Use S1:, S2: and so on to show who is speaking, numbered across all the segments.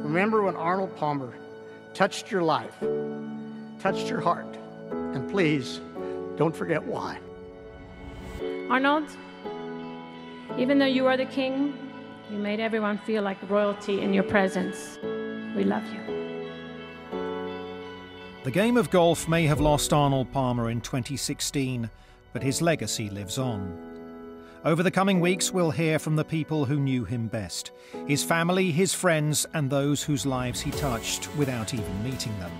S1: Remember when Arnold Palmer touched your life, touched your heart, and please don't forget why.
S2: Arnold, even though you are the king, you made everyone feel like royalty in your presence. We love you.
S3: The game of golf may have lost Arnold Palmer in 2016, but his legacy lives on. Over the coming weeks, we'll hear from the people who knew him best, his family, his friends, and those whose lives he touched without even meeting them.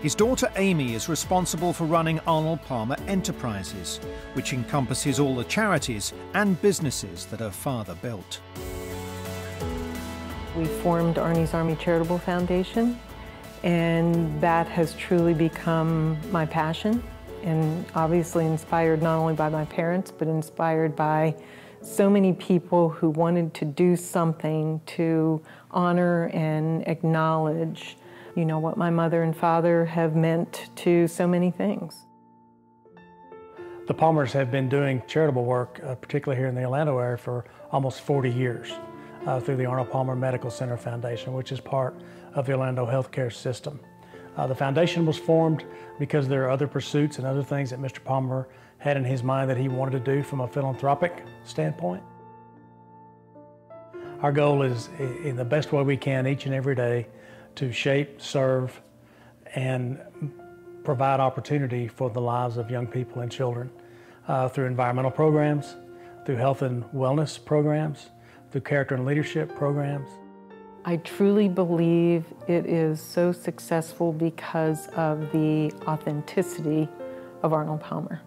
S3: His daughter Amy is responsible for running Arnold Palmer Enterprises, which encompasses all the charities and businesses that her father built.
S4: We formed Arnie's Army Charitable Foundation, and that has truly become my passion, and obviously inspired not only by my parents, but inspired by so many people who wanted to do something to honor and acknowledge, you know, what my mother and father have meant to so many things.
S5: The Palmers have been doing charitable work, particularly here in the Orlando area, for almost 40 years through the Arnold Palmer Medical Center Foundation, which is part of the Orlando healthcare system. The foundation was formed because there are other pursuits and other things that Mr. Palmer had in his mind that he wanted to do from a philanthropic standpoint. Our goal is, in the best way we can each and every day, to shape, serve, and provide opportunity for the lives of young people and children through environmental programs, through health and wellness programs, through character and leadership programs.
S4: I truly believe it is so successful because of the authenticity of Arnold Palmer.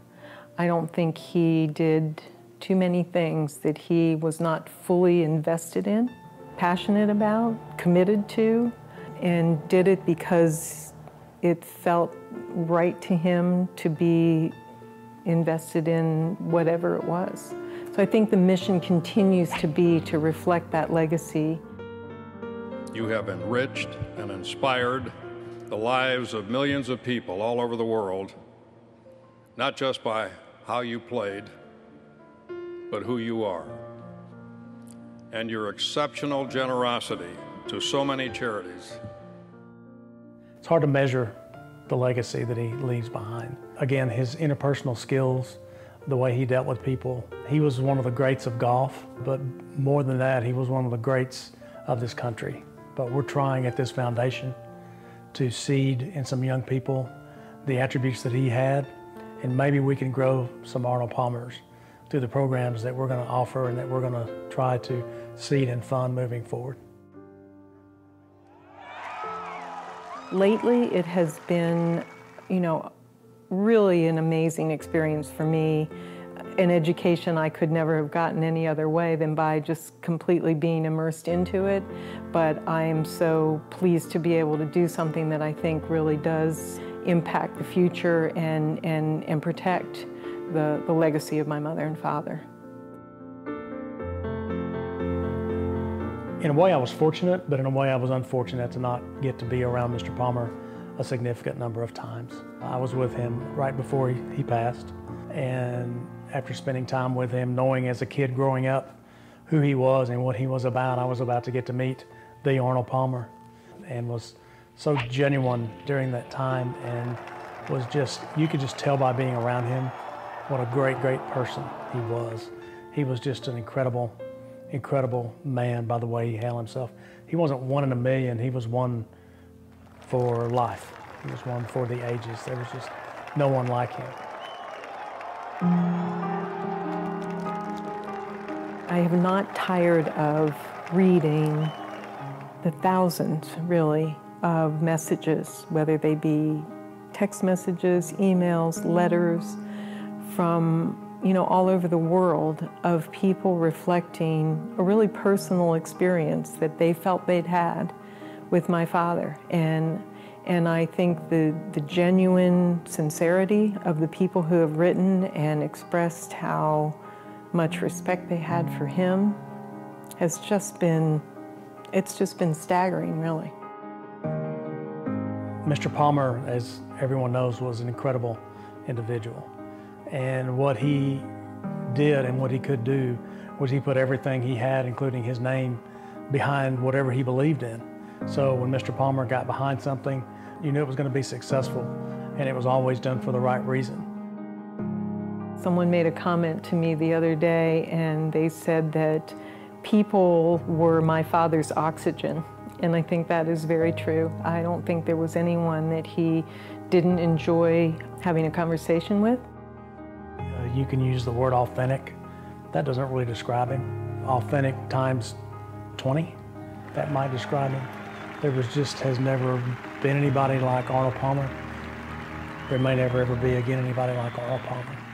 S4: I don't think he did too many things that he was not fully invested in, passionate about, committed to, and did it because it felt right to him to be invested in whatever it was. So I think the mission continues to be to reflect that legacy.
S6: You have enriched and inspired the lives of millions of people all over the world, not just by how you played, but who you are. And your exceptional generosity to so many charities.
S5: It's hard to measure the legacy that he leaves behind. Again, his interpersonal skills, the way he dealt with people. He was one of the greats of golf, but more than that, he was one of the greats of this country. But we're trying at this foundation to seed in some young people the attributes that he had, and maybe we can grow some Arnold Palmers through the programs that we're going to offer and that we're going to try to seed and fund moving forward.
S4: Lately, it has been, you know, really an amazing experience for me, an education I could never have gotten any other way than by just completely being immersed into it. But I am so pleased to be able to do something that I think really does impact the future and protect the legacy of my mother and father.
S5: In a way, I was fortunate, but in a way, I was unfortunate to not get to be around Mr. Palmer a significant number of times. I was with him right before he passed, and after spending time with him, knowing as a kid growing up who he was and what he was about, I was about to get to meet the Arnold Palmer, and was so genuine during that time, and was just, you could just tell by being around him what a great, great person he was. He was just an incredible man by the way he handled himself. He wasn't one in a million, he was one for life. He was one for the ages. There was just no one like him.
S4: I have not tired of reading the thousands, really, of messages, whether they be text messages, emails, letters from, you know, all over the world, of people reflecting a really personal experience that they felt they'd had with my father. And I think the genuine sincerity of the people who have written and expressed how much respect they had for him has just been, it's just been staggering, really.
S5: Mr. Palmer, as everyone knows, was an incredible individual. And what he did and what he could do was he put everything he had, including his name, behind whatever he believed in. So when Mr. Palmer got behind something, you knew it was going to be successful, and it was always done for the right reason.
S4: Someone made a comment to me the other day, and they said that people were my father's oxygen, and I think that is very true. I don't think there was anyone that he didn't enjoy having a conversation with.
S5: You can use the word authentic. That doesn't really describe him. Authentic times 20, that might describe him. There has never been anybody like Arnold Palmer. There may never ever be again anybody like Arnold Palmer.